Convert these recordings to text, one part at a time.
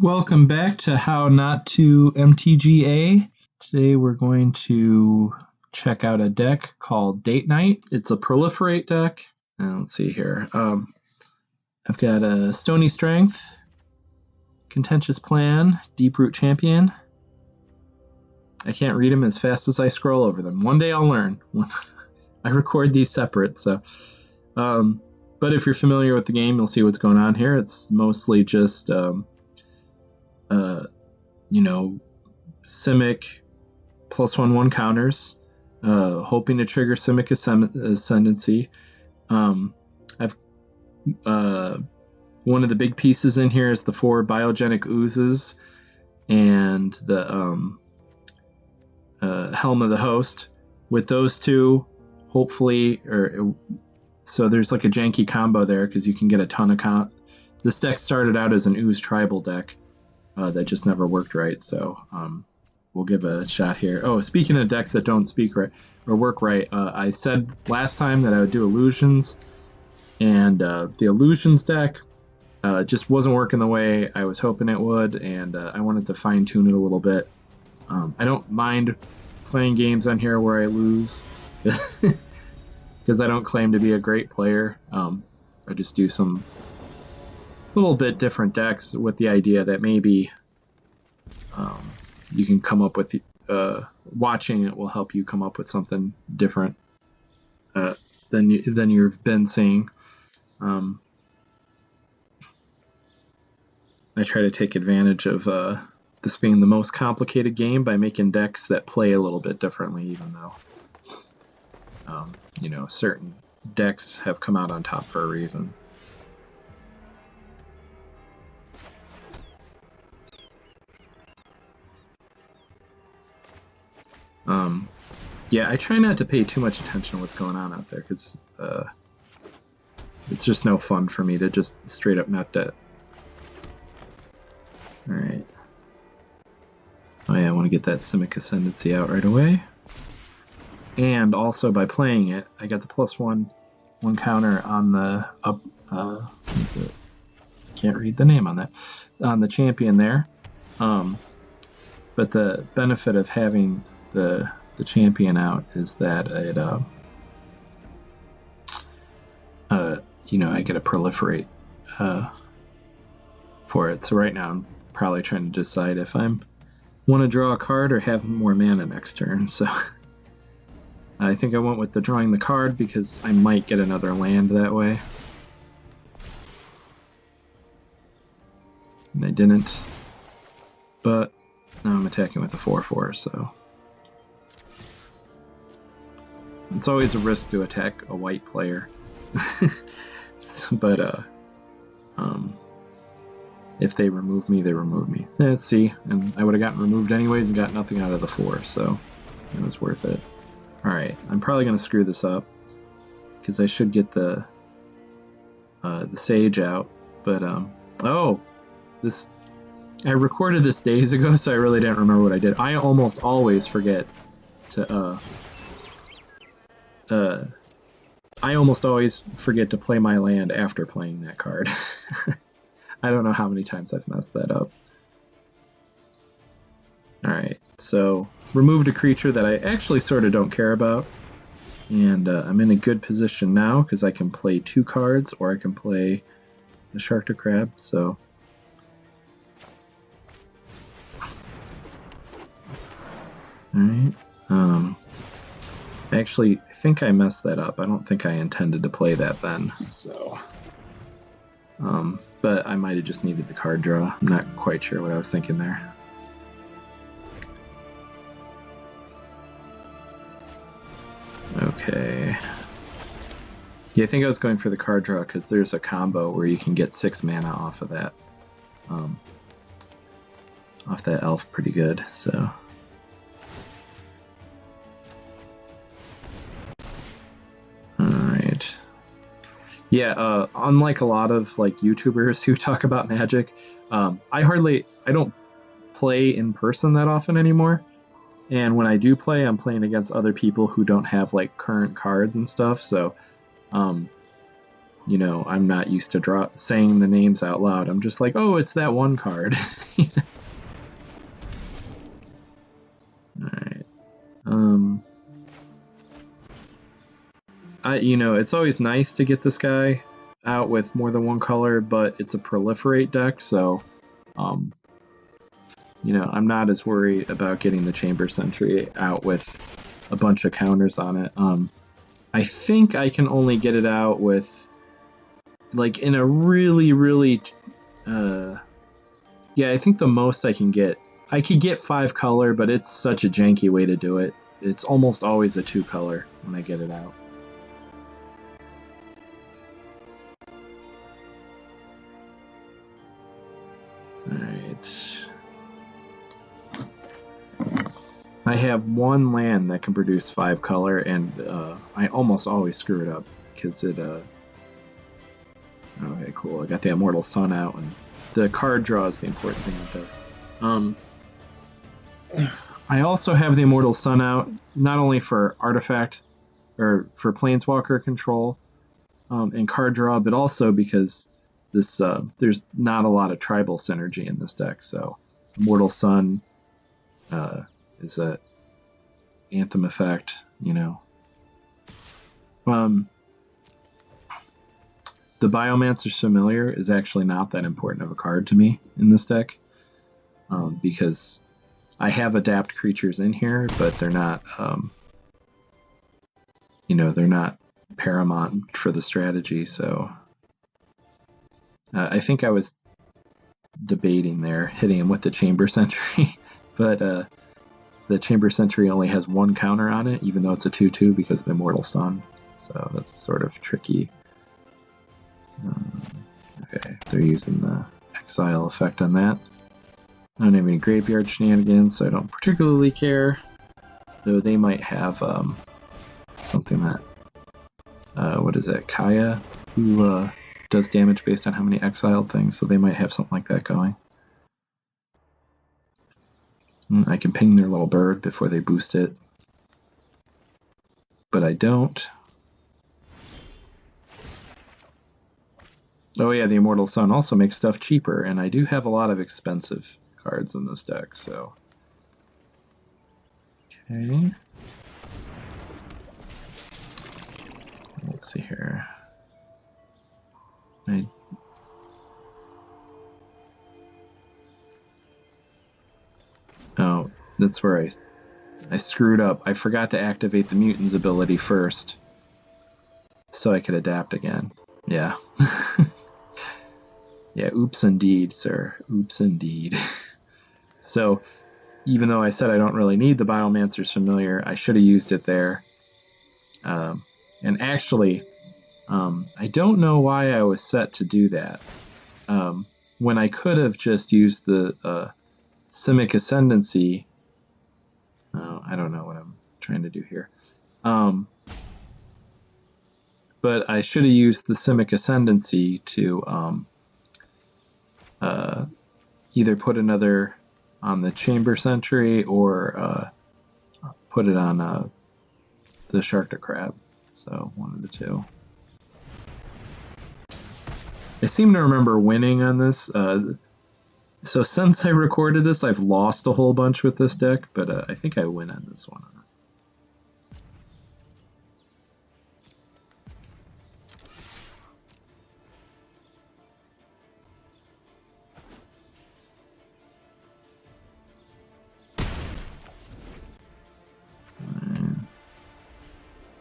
Welcome back to How Not to MTGA. Today we're going to check out a deck called Datenight. It's a proliferate deck. Let's see here. I've got a Stony Strength, Contentious Plan, Deeproot Champion. I can't read them as fast as I scroll over them. One day I'll learn. I record these separate, so. But if you're familiar with the game, you'll see what's going on here. It's mostly just Simic +1/1 counters, hoping to trigger Simic Ascendancy. I've one of the big pieces in here is the 4 Biogenic Oozes and the Helm of the Host. With those two, hopefully, so there's like a janky combo there because you can get a ton of This deck started out as an Ooze tribal deck that just never worked right, so we'll give a shot here. Oh, speaking of decks that don't speak right or work right, I said last time that I would do illusions, and the illusions deck just wasn't working the way I was hoping it would, and I wanted to fine tune it a little bit. I don't mind playing games on here where I lose because I don't claim to be a great player. I just do some little bit different decks with the idea that maybe you can come up with watching it will help you come up with something different than you've been seeing. I try to take advantage of this being the most complicated game by making decks that play a little bit differently, even though certain decks have come out on top for a reason. Yeah, I try not to pay too much attention to what's going on out there because it's just no fun for me to just straight up nut that. Alright. Oh yeah, I want to get that Simic Ascendancy out right away. And also by playing it, I got the +1/1 counter on the what is it? Can't read the name on that. On the champion there. But the benefit of having the champion out is that it I get a proliferate for it. So right now I'm probably trying to decide if I'm want to draw a card or have more mana next turn. So I think I went with the drawing the card because I might get another land that way. And I didn't. But now I'm attacking with a 4/4, so it's always a risk to attack a white player. But if they remove me, they remove me. Let's see, and I would have gotten removed anyways and got nothing out of the 4, so it was worth it. Alright, I'm probably going to screw this up because I should get the Sage out, but I recorded this days ago, so I really didn't remember what I did. I almost always forget to play my land after playing that card. I don't know how many times I've messed that up. Alright, so removed a creature that I actually sort of don't care about, and I'm in a good position now because I can play 2 cards or I can play the Sharktocrab, so alright. Actually, I think I messed that up. I don't think I intended to play that then, so but I might have just needed the card draw. I'm not quite sure what I was thinking there. Okay. Yeah, I think I was going for the card draw because there's a combo where you can get 6 mana off of that. Off that elf pretty good, so. Alright. Yeah, unlike a lot of like YouTubers who talk about Magic, I don't play in person that often anymore. And when I do play, I'm playing against other people who don't have like current cards and stuff, so you know, I'm not used to saying the names out loud. I'm just like, oh, it's that one card. Alright. You know, it's always nice to get this guy out with more than one color, but it's a proliferate deck, so, you know, I'm not as worried about getting the Chamber Sentry out with a bunch of counters on it. I think I can only get it out with, like, in a really, really, yeah, I think the most I can get, I could get 5 color, but it's such a janky way to do it. It's almost always a 2 color when I get it out. Alright. I have one land that can produce 5 color, and I almost always screw it up because it. Okay, cool. I got the Immortal Sun out, and the card draw is the important thing out there. I also have the Immortal Sun out, not only for artifact or for Planeswalker control and card draw, but also because this there's not a lot of tribal synergy in this deck. So Immortal Sun is a Anthem effect, you know. The Biomancer's Familiar is actually not that important of a card to me in this deck, because I have adapt creatures in here, but they're not, you know, they're not paramount for the strategy. So I think I was debating there, hitting him with the Chamber Sentry, but the Chamber Sentry only has 1 counter on it, even though it's a 2/2 because of the Immortal Sun. So that's sort of tricky. Okay, they're using the exile effect on that. I don't have any graveyard shenanigans, so I don't particularly care. Though they might have something that, what is it, Gaea, who does damage based on how many exiled things, so they might have something like that going. I can ping their little bird before they boost it, but I don't. Oh yeah, the Immortal Sun also makes stuff cheaper, and I do have a lot of expensive cards in this deck, so... Okay. Let's see here. Oh, that's where I screwed up. I forgot to activate the Mutant's ability first, so I could adapt again. Yeah. Yeah, oops indeed, sir. Oops indeed. So, even though I said I don't really need the Biomancer's Familiar, I should have used it there. And actually, I don't know why I was set to do that. When I could have just used the Simic Ascendancy. I don't know what I'm trying to do here. But I should have used the Simic Ascendancy to either put another on the Chamber Sentry or put it on the Sharktocrab. So one of the two. I seem to remember winning on this. So since I recorded this, I've lost a whole bunch with this deck, but I think I win on this one.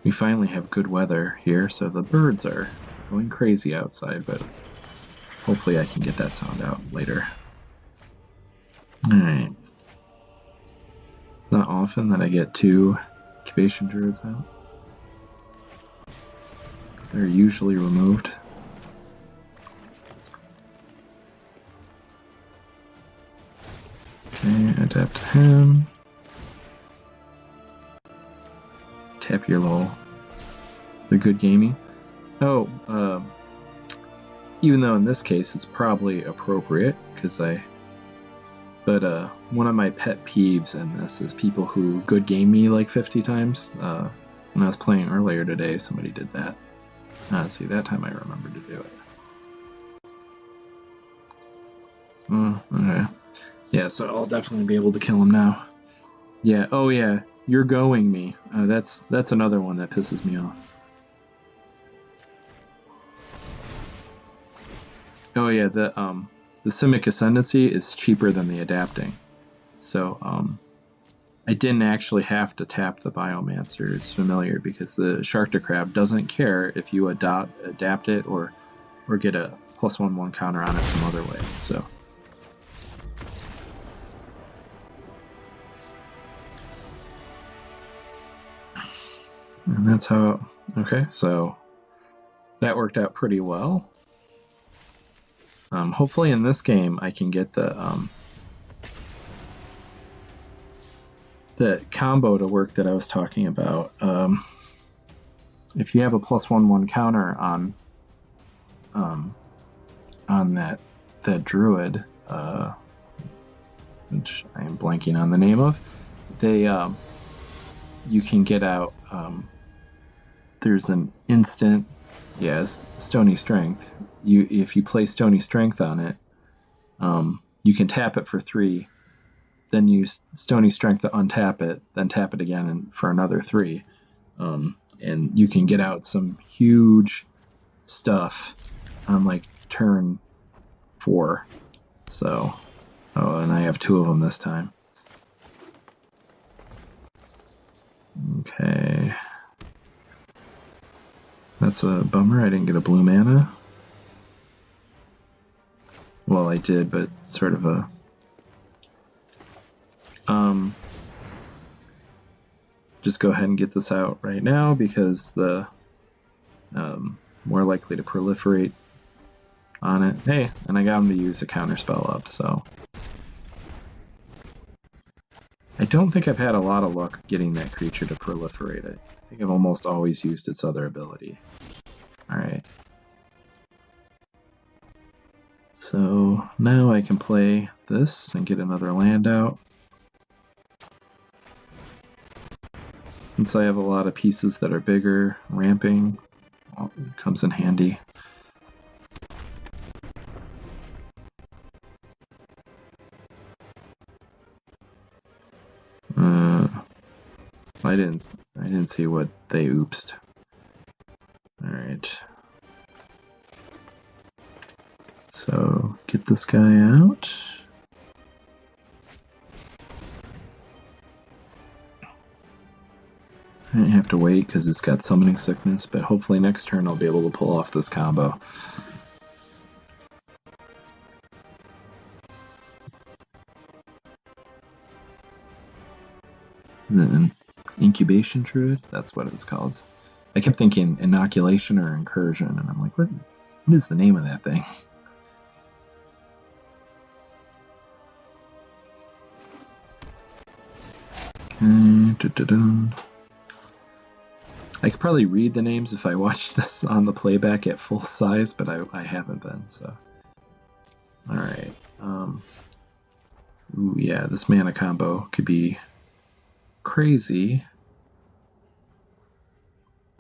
We finally have good weather here, so the birds are going crazy outside, but hopefully I can get that sound out later. Alright. Not often that I get 2 Incubation Druids out. They're usually removed. Okay, adapt to him. Tap your little... They're good gaming. Oh, even though in this case it's probably appropriate, because But one of my pet peeves in this is people who good game me like 50 times. When I was playing earlier today, somebody did that. See, that time I remembered to do it. Okay. Yeah, so I'll definitely be able to kill him now. Yeah, oh yeah, you're going me. That's another one that pisses me off. Oh yeah, the Simic Ascendancy is cheaper than the adapting. So I didn't actually have to tap the Biomancer's Familiar because the Sharktocrab doesn't care if you adapt it or get a +1/1 counter on it some other way. So and that's how. Okay, so that worked out pretty well. Hopefully in this game I can get the combo to work that I was talking about. If you have a +1/1 counter on that Druid, which I am blanking on the name of, you can get out. There's an instant, yes, Stony Strength. If you play Stony Strength on it, you can tap it for 3, then use Stony Strength to untap it, then tap it again and for another 3, and you can get out some huge stuff on like turn 4. So, and I have 2 of them this time. Okay. That's a bummer, I didn't get a blue mana. Well, I did, but sort of a... just go ahead and get this out right now because the more likely to proliferate on it. Hey, and I got him to use a counter spell up, so... I don't think I've had a lot of luck getting that creature to proliferate it. I think I've almost always used its other ability. Alright. So now I can play this and get another land out. Since I have a lot of pieces that are bigger, ramping comes in handy. I didn't see what they oopsed. Alright. So get this guy out. I didn't have to wait because it's got summoning sickness, but hopefully next turn I'll be able to pull off this combo. Is it an Incubation Druid? That's what it was called. I kept thinking Inoculation or Incursion, and I'm like, what is the name of that thing? Okay, I could probably read the names if I watched this on the playback at full size, but I haven't been, so. Alright. Ooh, yeah, this mana combo could be crazy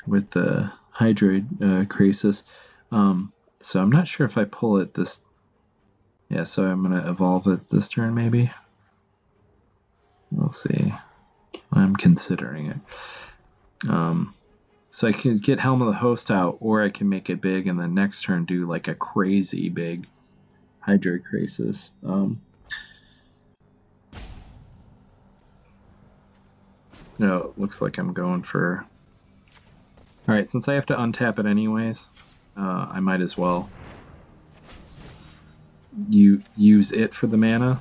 with the Hydroid Krasis. So I'm not sure if I pull it this... Yeah, so I'm going to evolve it this turn, maybe? We'll see. I'm considering it. So I can get Helm of the Host out, or I can make it big and then next turn do like a crazy big Hydroid Krasis. No, it looks like I'm going for... Alright, since I have to untap it anyways, I might as well use it for the mana.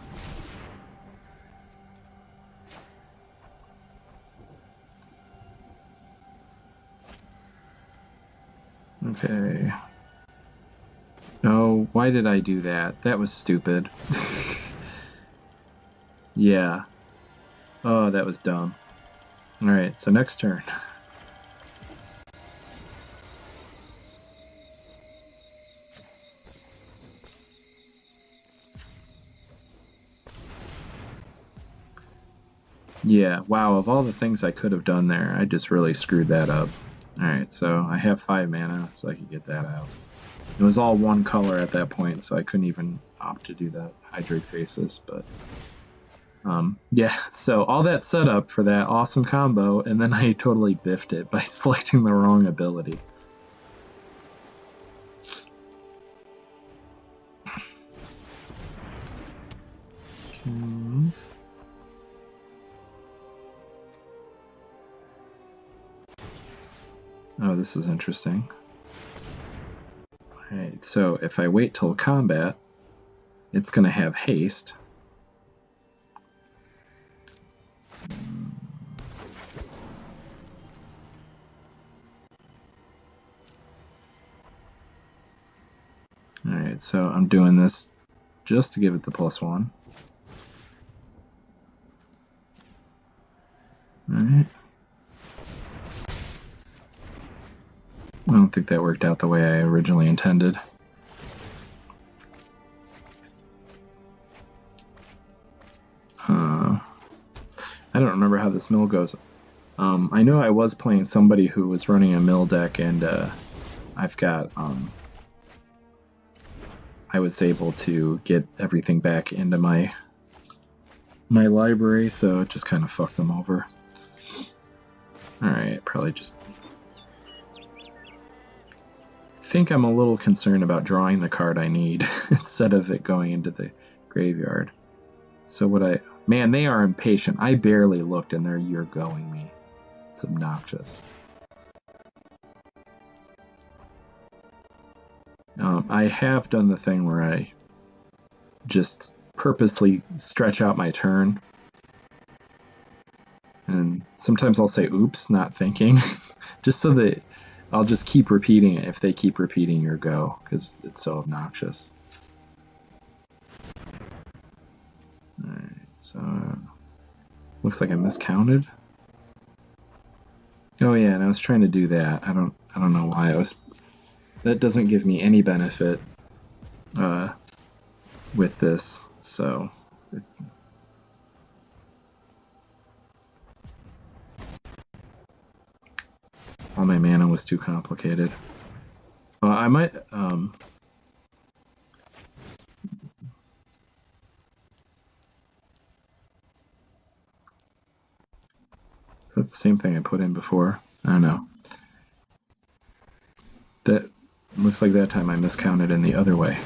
Okay. Oh, why did I do that? That was stupid. Yeah. Oh, that was dumb. Alright, so next turn. Yeah, wow, of all the things I could have done there, I just really screwed that up. Alright, so I have 5 mana, so I can get that out. It was all one color at that point, so I couldn't even opt to do the Hydroid Krasis, but yeah, so all that setup for that awesome combo, and then I totally biffed it by selecting the wrong ability. Okay. Oh, this is interesting. Alright, so if I wait till combat, it's going to have haste. Alright, so I'm doing this just to give it the +1. Alright. I don't think that worked out the way I originally intended. I don't remember how this mill goes. I know I was playing somebody who was running a mill deck, and I've got I was able to get everything back into my library, so it just kind of fucked them over. Alright, probably just... I think I'm a little concerned about drawing the card I need instead of it going into the graveyard. So what I... Man, they are impatient. I barely looked and they're you're-going me. It's obnoxious. I have done the thing where I just purposely stretch out my turn. And sometimes I'll say oops, not thinking. Just so that I'll just keep repeating it if they keep repeating your go, because it's so obnoxious. Alright, so looks like I miscounted. Oh yeah, and I was trying to do that. I don't know why I was. That doesn't give me any benefit with this, so it's. All my mana was too complicated. I might. Is that the same thing I put in before? I don't know. That looks like that time I miscounted in the other way.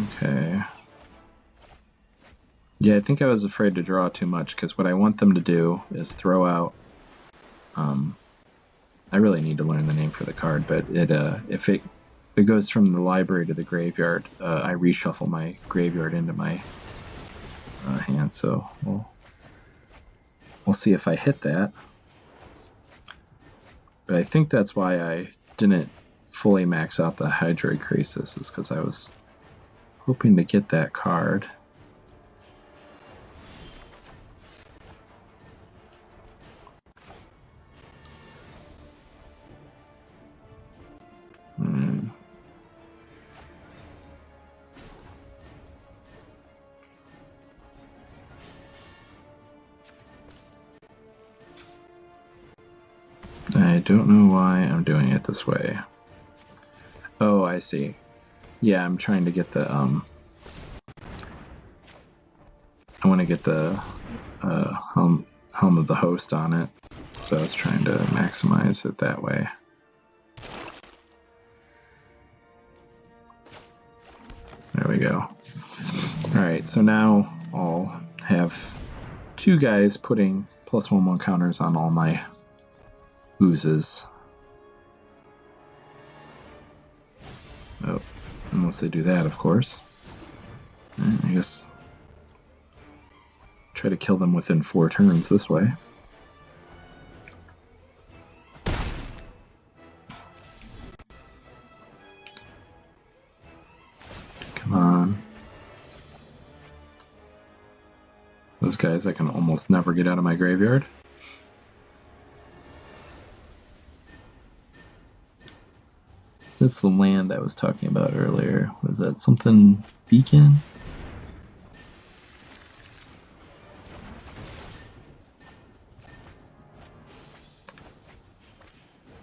Okay. Yeah, I think I was afraid to draw too much, because what I want them to do is throw out... I really need to learn the name for the card, but if it goes from the library to the graveyard, I reshuffle my graveyard into my hand, so we'll see if I hit that. But I think that's why I didn't fully max out the Hydroid Krasis, is because I was hoping to get that card. I don't know why I'm doing it this way. Oh, I see. Yeah, I'm trying to get the, I want to get the Helm of the Host on it, so I was trying to maximize it that way. There we go. Alright, so now I'll have 2 guys putting +1/1 counters on all my oozes. Oh, unless they do that, of course. I guess try to kill them within 4 turns this way. Come on. Those guys I can almost never get out of my graveyard. That's the land I was talking about earlier. Was that something beacon?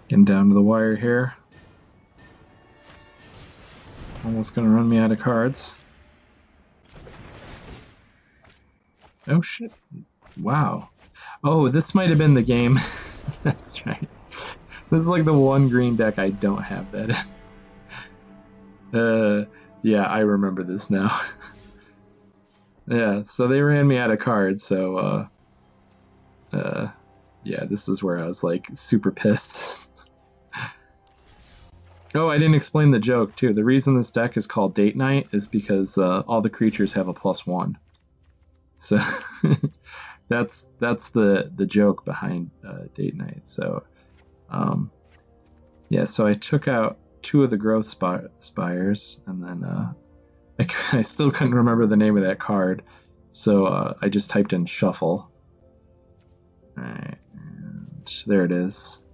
Getting down to the wire here. Almost gonna run me out of cards. Oh shit. Wow. Oh, this might have been the game. That's right. This is like the one green deck I don't have that in. Yeah, I remember this now. Yeah, so they ran me out of cards, so yeah, this is where I was like super pissed. Oh, I didn't explain the joke too. The reason this deck is called Datenight is because all the creatures have a +1. So that's the joke behind Datenight. So yeah, so I took out 2 of the growth spires, and then I still couldn't remember the name of that card, so I just typed in shuffle. Alright, and there it is.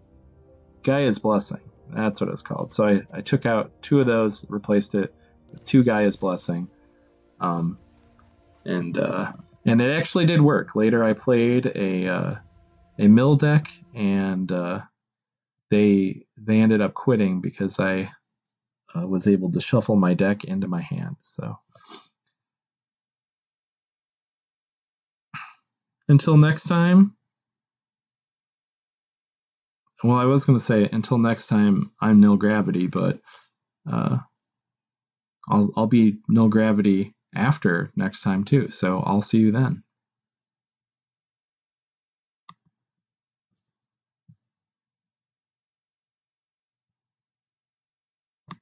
Gaia's Blessing. That's what it's called. So I took out 2 of those, replaced it with 2 Gaia's Blessing. And it actually did work. Later I played a mill deck, and they ended up quitting because I was able to shuffle my deck into my hand. So until next time. Well, I was going to say until next time, I'm Nil Gravity, but I'll be Nil Gravity after next time too. So I'll see you then.